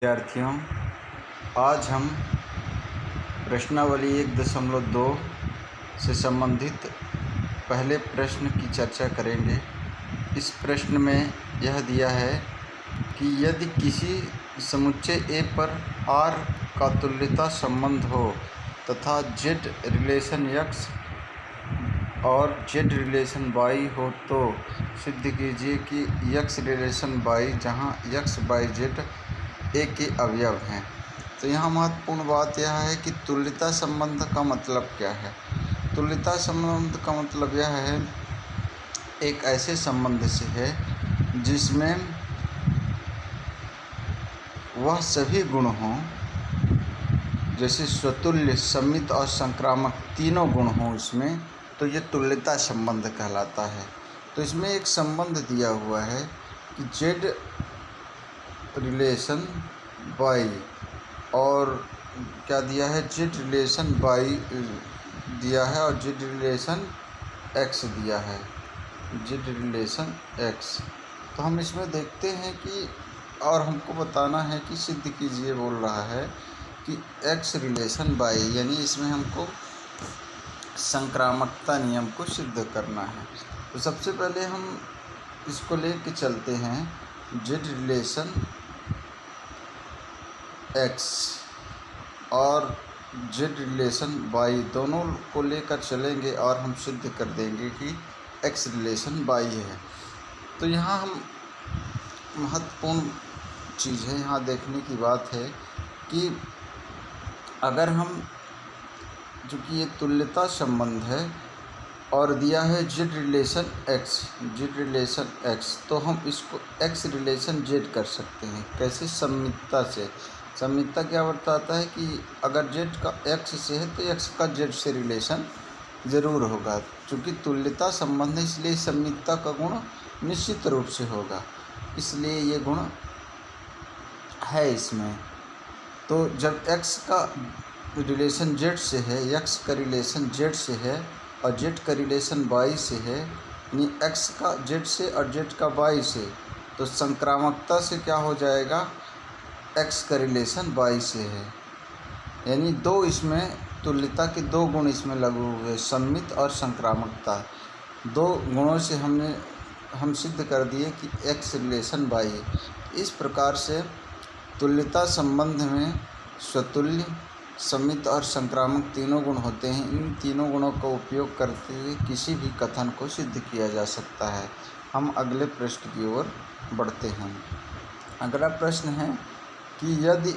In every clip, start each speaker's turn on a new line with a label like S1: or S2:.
S1: विद्यार्थियों, आज हम प्रश्नावली 1.2 से संबंधित पहले प्रश्न की चर्चा करेंगे। इस प्रश्न में यह दिया है कि यदि किसी समुच्चय A पर R का तुल्यता संबंध हो तथा Z रिलेशन X और Z रिलेशन Y हो तो सिद्ध कीजिए कि X रिलेशन Y जहाँ X by Z A के अवयव हैं। तो यहाँ महत्वपूर्ण बात यह है कि तुल्यता संबंध का मतलब क्या है। तुल्यता संबंध का मतलब यह है एक ऐसे संबंध से है जिसमें वह सभी गुण हों, जैसे स्वतुल्य, सममित और संक्रामक तीनों गुण हों इसमें, तो ये तुल्यता संबंध कहलाता है। तो इसमें एक संबंध दिया हुआ है कि Z रिलेशन Y और क्या दिया है, Z रिलेशन Y दिया है और Z रिलेशन X दिया है, Z रिलेशन X। तो हम इसमें देखते हैं कि और हमको बताना है कि सिद्ध कीजिए बोल रहा है कि X रिलेशन Y, यानी इसमें हमको संक्रामकता नियम को सिद्ध करना है। तो सबसे पहले हम इसको लेके चलते हैं Z रिलेशन X और Z रिलेशन Y दोनों को लेकर चलेंगे और हम सिद्ध कर देंगे कि X रिलेशन Y है। तो यहाँ हम महत्वपूर्ण चीज़ है, यहाँ देखने की बात है कि अगर हम, चूँकि ये तुल्यता संबंध है और दिया है Z रिलेशन X, तो हम इसको X रिलेशन Z कर सकते हैं। कैसे? सममितता से। सममितता क्या बताता है कि अगर Z का X से है तो X का Z से रिलेशन ज़रूर होगा। चूँकि तुल्यता संबंध है इसलिए सममितता का गुण निश्चित रूप से होगा, इसलिए ये गुण है इसमें। तो जब X का रिलेशन Z से है, X का रिलेशन Z से है और Z का रिलेशन Y से है, यानी X का Z से और Z का Y से, तो संक्रामकता से क्या हो जाएगा, X का रिलेशन Y से है। यानी दो इसमें तुल्यता के दो गुण इसमें लागू हुए, सममित और संक्रामकता। दो गुणों से हम सिद्ध कर दिए कि X रिलेशन Y है। इस प्रकार से तुल्यता संबंध में स्वतुल्य, सममित और संक्रामक तीनों गुण होते हैं। इन तीनों गुणों का उपयोग करते हुए किसी भी कथन को सिद्ध किया जा सकता है। हम अगले प्रश्न की ओर बढ़ते हैं। अगला प्रश्न है कि यदि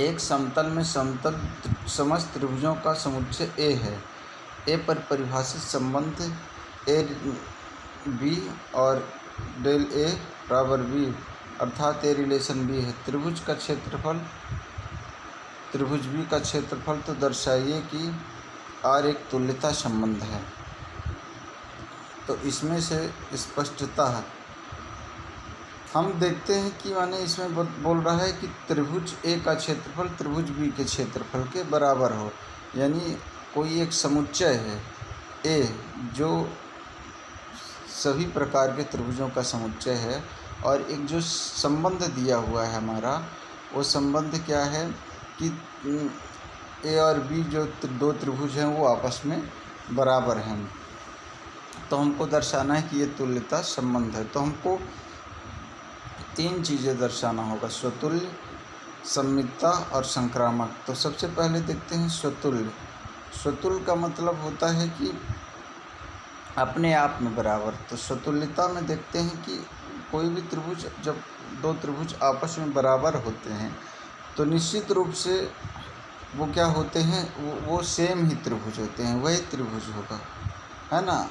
S1: एक समतल में समस्त त्रिभुजों का समुच्चय A है, A पर परिभाषित संबंध A B और डेल A बराबर B अर्थात A रिलेशन B है। त्रिभुज का क्षेत्रफल त्रिभुज B का क्षेत्रफल, तो दर्शाइए कि R एक तुल्यता संबंध है। तो इसमें से स्पष्टता है हम देखते हैं कि माने इसमें बोल रहा है कि त्रिभुज A का क्षेत्रफल त्रिभुज B के क्षेत्रफल के बराबर हो। यानी कोई एक समुच्चय है A जो सभी प्रकार के त्रिभुजों का समुच्चय है और एक जो संबंध दिया हुआ है हमारा, वो संबंध क्या है कि A और B जो दो त्रिभुज हैं वो आपस में बराबर हैं। तो हमको दर्शाना है कि ये तुल्यता संबंध है। तो हमको तीन चीज़ें दर्शाना होगा, स्वतुल्य, सममितता और संक्रामक। तो सबसे पहले देखते हैं स्वतुल्य। स्वतुल्य का मतलब होता है कि अपने आप में बराबर। तो स्वतुल्यता में देखते हैं कि कोई भी त्रिभुज, जब दो त्रिभुज आपस में बराबर होते हैं तो निश्चित रूप से वो क्या होते हैं, वो सेम ही त्रिभुज होते हैं, वही त्रिभुज होगा, है ना।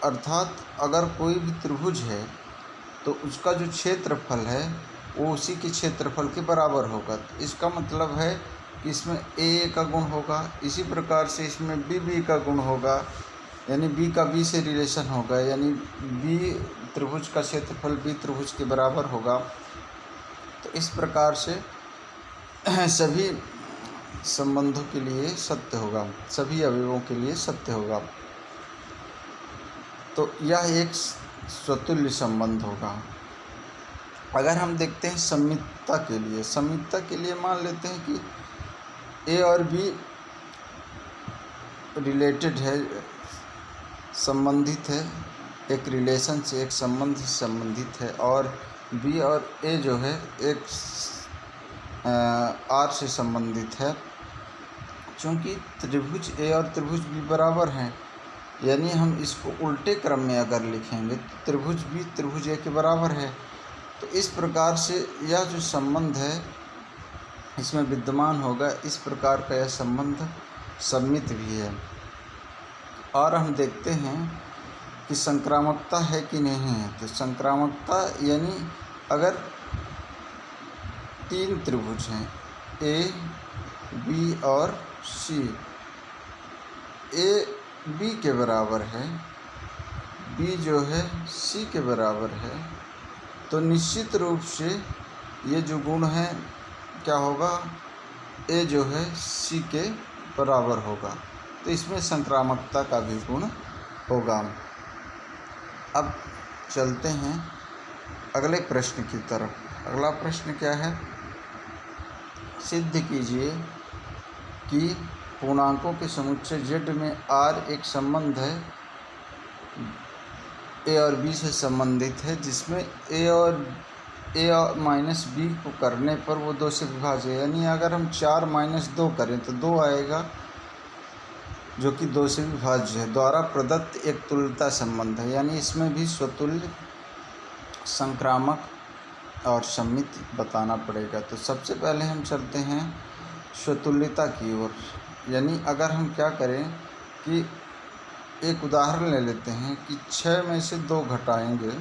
S1: अर्थात अगर कोई भी त्रिभुज है तो उसका जो क्षेत्रफल है वो उसी के क्षेत्रफल के बराबर होगा। तो इसका मतलब है कि इसमें A का गुण होगा, इसी प्रकार से इसमें B का गुण होगा, यानी B का B से रिलेशन होगा, यानी B त्रिभुज का क्षेत्रफल B त्रिभुज के बराबर होगा। तो इस प्रकार से सभी संबंधों के लिए सत्य होगा, सभी अवयवों के लिए सत्य होगा। तो यह एक स्वतुल्य संबंध होगा। अगर हम देखते हैं सममितता के लिए मान लेते हैं कि ए और बी रिलेटेड है, संबंधित है, एक रिलेशन से, एक संबंध से संबंधित है, और बी और ए जो है एक आर से संबंधित है। चूँकि त्रिभुज ए और त्रिभुज बी बराबर हैं, यानी हम इसको उल्टे क्रम में अगर लिखेंगे तो त्रिभुज बी त्रिभुज ए के बराबर है। तो इस प्रकार से यह जो संबंध है इसमें विद्यमान होगा। इस प्रकार का यह संबंध सममित भी है। और हम देखते हैं कि संक्रामकता है कि नहीं है। तो संक्रामकता यानी अगर तीन त्रिभुज हैं ए बी और सी, ए बी के बराबर है, बी जो है सी के बराबर है, तो निश्चित रूप से ये जो गुण है क्या होगा, ए जो है सी के बराबर होगा। तो इसमें संक्रामकता का भी गुण होगा। अब चलते हैं अगले प्रश्न की तरफ। अगला प्रश्न क्या है, सिद्ध कीजिए कि पूर्णांकों के समुच्चय Z में R एक संबंध है, ए और बी से संबंधित है, जिसमें ए और माइनस बी को करने पर वो 2 से विभाज्य है। यानी अगर हम 4 माइनस 2 करें तो 2 आएगा, जो कि 2 से विभाज्य है। द्वारा प्रदत्त एक तुल्यता संबंध है, यानी इसमें भी स्वतुल्य, संक्रामक और सममित बताना पड़ेगा। तो सबसे पहले हम चलते हैं स्वतुल्यता की ओर। यानी अगर हम क्या करें कि एक उदाहरण ले लेते हैं कि 6 में से 2 घटाएंगे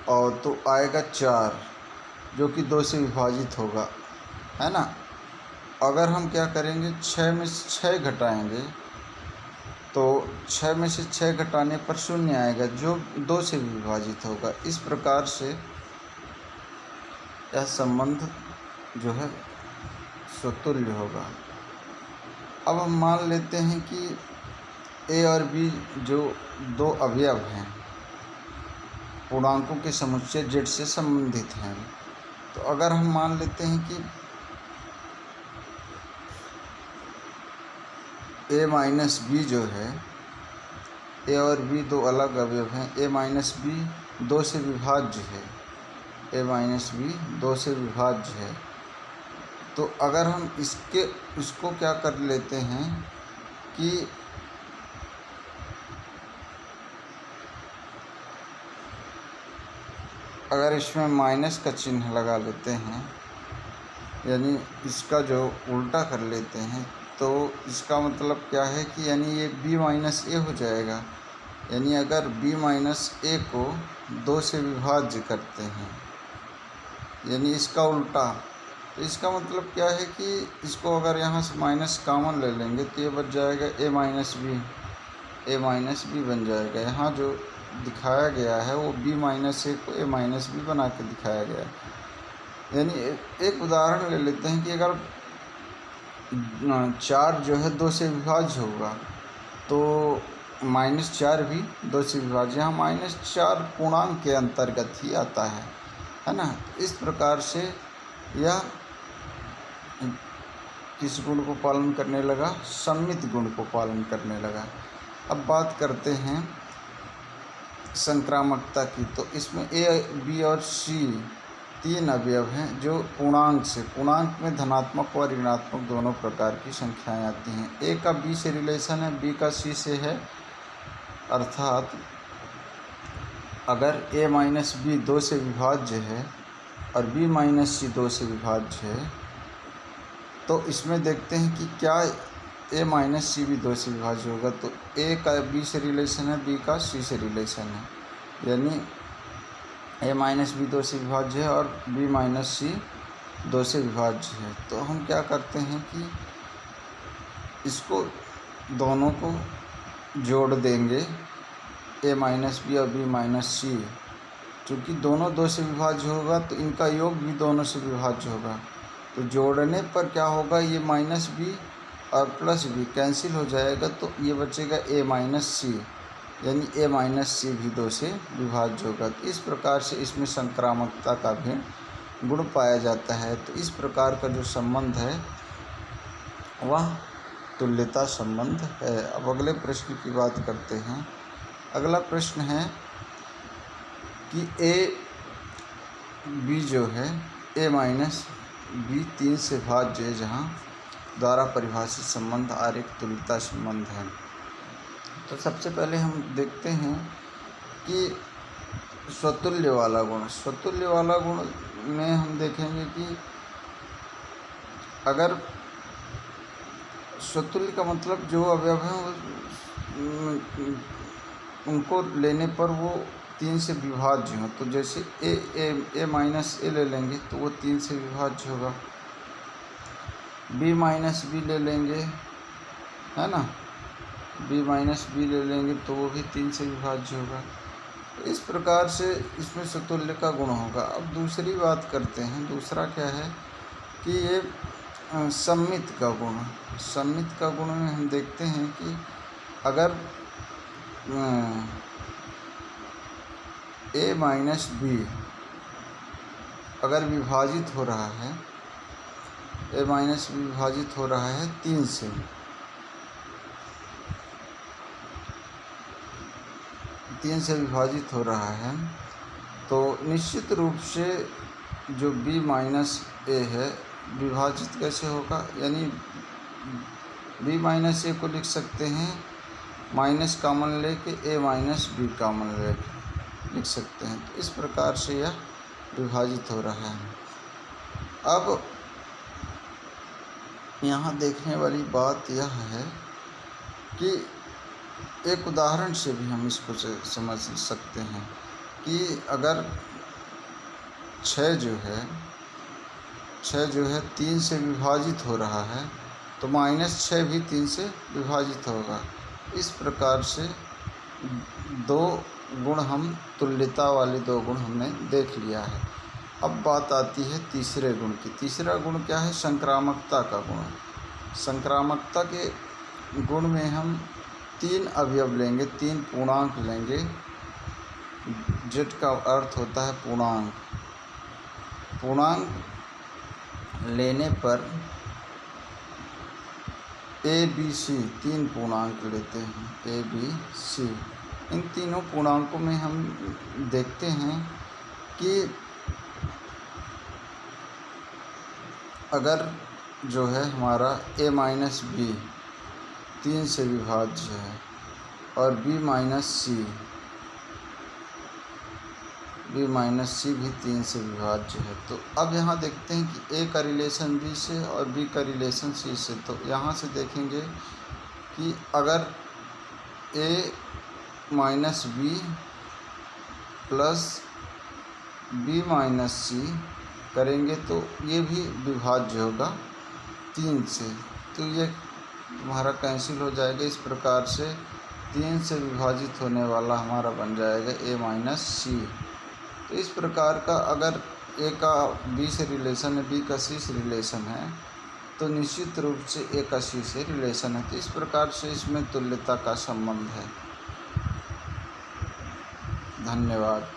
S1: और तो आएगा 4, जो कि 2 से विभाजित होगा, है ना। अगर हम क्या करेंगे, 6 में से 6 घटाएंगे तो 6 में से 6 घटाने पर 0 आएगा, जो 2 से विभाजित होगा। इस प्रकार से यह संबंध जो है स्वतुल्य होगा। अब हम मान लेते हैं कि ए और बी जो 2 अवयव हैं, पूर्णांकों के समुच्चय Z से संबंधित हैं। तो अगर हम मान लेते हैं कि ए माइनस बी जो है, ए और बी 2 अलग अवयव हैं, ए माइनस बी 2 से विभाज्य है, ए माइनस बी 2 से विभाज्य है। तो अगर हम इसको क्या कर लेते हैं कि अगर इसमें माइनस का चिन्ह लगा लेते हैं, यानी इसका जो उल्टा कर लेते हैं, तो इसका मतलब क्या है कि यानी ये b माइनस ए हो जाएगा। यानी अगर b माइनस ए को 2 से विभाज्य करते हैं, यानी इसका उल्टा, तो इसका मतलब क्या है कि इसको अगर यहाँ से माइनस कॉमन ले लेंगे तो ये बच जाएगा ए माइनस बी बन जाएगा। यहाँ जो दिखाया गया है वो b माइनस ए को ए माइनस बी बना के दिखाया गया है। यानी एक उदाहरण ले लेते हैं कि अगर 4 जो है 2 से विभाज्य होगा तो -4 भी 2 से विभाज्य। यहाँ -4 पूर्णांक के अंतर्गत ही आता है ना। इस प्रकार से यह किस गुण को पालन करने लगा, सममित गुण को पालन करने लगा। अब बात करते हैं संक्रामकता की। तो इसमें ए बी और सी 3 अवयव हैं जो पूर्णांक में धनात्मक और ऋणात्मक दोनों प्रकार की संख्याएं आती हैं। ए का बी से रिलेशन है, बी का सी से है। अर्थात अगर ए माइनस बी 2 से विभाज्य है और बी माइनस सी 2 से विभाज्य है, तो इसमें देखते हैं कि क्या ए माइनस सी भी 2 से विभाज्य होगा। तो ए का बी से रिलेशन है, बी का सी से रिलेशन है, यानी ए माइनस बी 2 से विभाज्य है और बी माइनस सी 2 से विभाज्य है। तो हम क्या करते हैं कि इसको दोनों को जोड़ देंगे, ए माइनस बी और बी माइनस सी। चूँकि दोनों 2 से विभाज्य होगा तो इनका योग भी दोनों से विभाज्य होगा। तो जोड़ने पर क्या होगा, ये माइनस बी और प्लस बी कैंसिल हो जाएगा, तो ये बचेगा ए माइनस सी। यानी a माइनस सी भी 2 से विभाज्य होगा। तो इस प्रकार से इसमें संक्रामकता का भी गुण पाया जाता है। तो इस प्रकार का जो संबंध है वह तुल्यता संबंध है। अब अगले प्रश्न की बात करते हैं। अगला प्रश्न है कि ए बी जो है a माइनस बी 3 से भाज्य है, जहाँ द्वारा परिभाषित संबंध आरेख तुल्यता संबंध है। तो सबसे पहले हम देखते हैं कि स्वतुल्य वाला गुण। स्वतुल्य वाला गुण में हम देखेंगे कि अगर स्वतुल्य का मतलब जो अवयव हैं उनको लेने पर वो 3 से विभाज्य हो। तो जैसे ए माइनस ए ले लेंगे तो वो 3 से विभाज्य होगा। बी माइनस बी ले लेंगे, है ना, बी माइनस बी ले लेंगे तो वो भी 3 से विभाज्य होगा। इस प्रकार से इसमें स्वतुल्य का गुण होगा। अब दूसरी बात करते हैं। दूसरा क्या है कि ये सम्मित का गुण। सम्मित का गुण में हम देखते हैं कि अगर ए माइनस बी अगर विभाजित हो रहा है, ए माइनस बी विभाजित हो रहा है 3 से, विभाजित हो रहा है, तो निश्चित रूप से जो b माइनस ए है विभाजित कैसे होगा, यानी b माइनस ए को लिख सकते हैं माइनस कॉमन लेके a माइनस बी कॉमन लेके लिख सकते हैं। तो इस प्रकार से यह विभाजित हो रहा है। अब यहाँ देखने वाली बात यह है कि एक उदाहरण से भी हम इसको समझ सकते हैं कि अगर 6 जो है 3 से विभाजित हो रहा है तो -6 भी 3 से विभाजित होगा। इस प्रकार से 2 गुण हम तुल्यता वाले 2 गुण हमने देख लिया है। अब बात आती है तीसरे गुण की। तीसरा गुण क्या है? संक्रामकता का गुण। संक्रामकता के गुण में हम 3 अवयव लेंगे, 3 पूर्णांक लेंगे। जेड का अर्थ होता है पूर्णांक। पूर्णांक लेने पर ए बी सी 3 पूर्णांक लेते हैं, ए बी सी। इन तीनों पूर्णांकों में हम देखते हैं कि अगर जो है हमारा a माइनस बी 3 से विभाज्य है और b माइनस सी भी 3 से विभाज्य है, तो अब यहाँ देखते हैं कि a का रिलेशन b से और b का रिलेशन c से। तो यहाँ से देखेंगे कि अगर a minus B plus b minus C करेंगे तो ये भी विभाज्य होगा 3 से। तो ये तुम्हारा कैंसिल हो जाएगा। इस प्रकार से 3 से विभाजित होने वाला हमारा बन जाएगा a माइनस सी। तो इस प्रकार का अगर a का b से रिलेशन है, b का c से रिलेशन है, तो निश्चित रूप से a का c से रिलेशन है। तो इस प्रकार से इसमें तुल्यता का संबंध है। धन्यवाद।